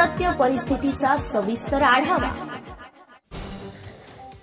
सत्य परिस्थितीचा सविस्तर आढावा।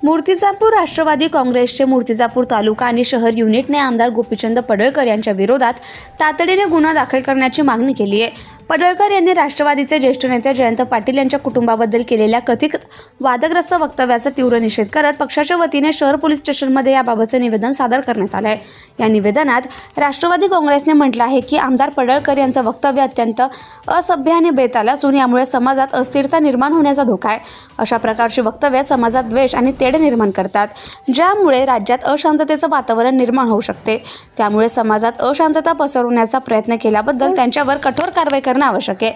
मूर्तिजापूर राष्ट्रवादी काँग्रेसचे मूर्तिजापूर तालुका आणि शहर युनिटने आमदार गोपीचंद पडळकर यांच्या विरोधात तातडीने गुन्हा दाखल करण्याची मागणी केली आहे। पडळकर यांनी राष्ट्रवादीचे ज्येष्ठ नेते जयंत पाटील यांच्या कुटुंबाबद्दल केलेल्या कथित वादग्रस्त वक्तव्याचा तीव्र निषेध करत पक्षाच्या वतीने शहर पोलीस स्टेशनमध्ये याबाबतचे निवेदन सादर करण्यात आले आहे। या निवेदनात राष्ट्रवादी काँग्रेसने म्हटलं आहे की आमदार पडळकर यांचं वक्तव्य अत्यंत असभ्य आणि बेताल असून यामुळे समाजात अस्थिरता निर्माण होण्याचा धोका आहे। अशा प्रकारची वक्तव्य समाजात द्वेष आणि तेढ निर्माण करतात, ज्यामुळे राज्यात अशांततेचं वातावरण निर्माण होऊ शकते। त्यामुळे समाजात अशांतता पसरवण्याचा प्रयत्न केल्याबद्दल त्यांच्यावर कठोर कारवाई करणं आवश्यक आहे।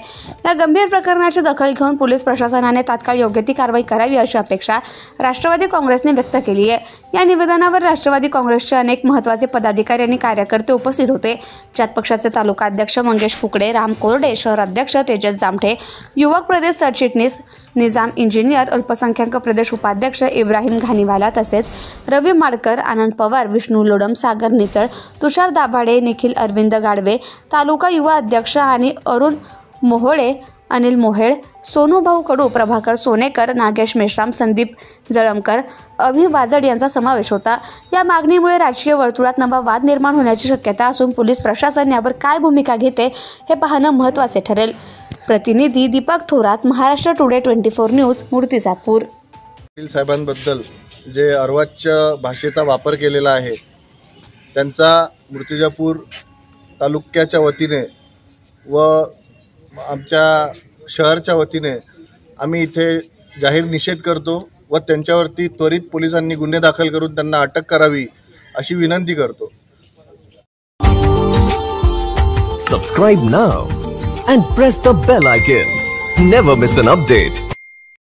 या गंभीर प्रकरणाची दखल घेऊन पोलीस प्रशासनाने तात्काळ योग्य ती कारवाई करावी अशी अपेक्षा राष्ट्रवादी काँग्रेसने व्यक्त केली आहे। या निवेदनावर राष्ट्रवादी काँग्रेसचे अनेक महत्त्वाचे पदाधिकारी आणि कार्यकर्ते उपस्थित होते, ज्यात पक्षाचे तालुका अध्यक्ष मंगेश कुकडे, राम कोरडे, शहर अध्यक्ष तेजस जामठे, युवक प्रदेश सरचिटणीस निजाम इंजिनियर, अल्पसंख्याक प्रदेश उपाध्यक्ष इब्राहिम घानीवाला, तसेच रवी माडकर, आनंद पवार, विष्णू लोडम, सागर निचळ, तुषार दाभाडे, निखिल अरविंद गाडवे, तालुका युवा अध्यक्ष आणि अरुण मोहोळे, अनिल मोहेळ, सोनूभाऊ कडू, प्रभाकर सोनेकर, नागेश मेश्राम, संदीप जळमकर, अभि बाजड यांचा समावेश होता। या मागणीमुळे राजकीय वर्तुळात नवा वाद निर्माण होण्याची शक्यता असून पोलीस प्रशासन यावर काय भूमिका घेते हे पाहणं महत्त्वाचे ठरेल। प्रतिनिधी दीपक थोरात, महाराष्ट्र टुडे 24 न्यूज, मूर्तिजापूर। पाटील साहेबांबद्दल जे अर्वाच्य भाषेचा वापर केलेला आहे त्यांचा मूर्तिजापूर तालुक्याच्या वतीने व आमच्या शहराच्या वतीने आम्ही इथे जाहीर निषेध करतो व त्यांच्यावरती त्वरित पोलिसांनी गुन्हे दाखल करून त्यांना अटक करावी अशी विनंती करतो। Subscribe now and press the bell icon. Never miss an update.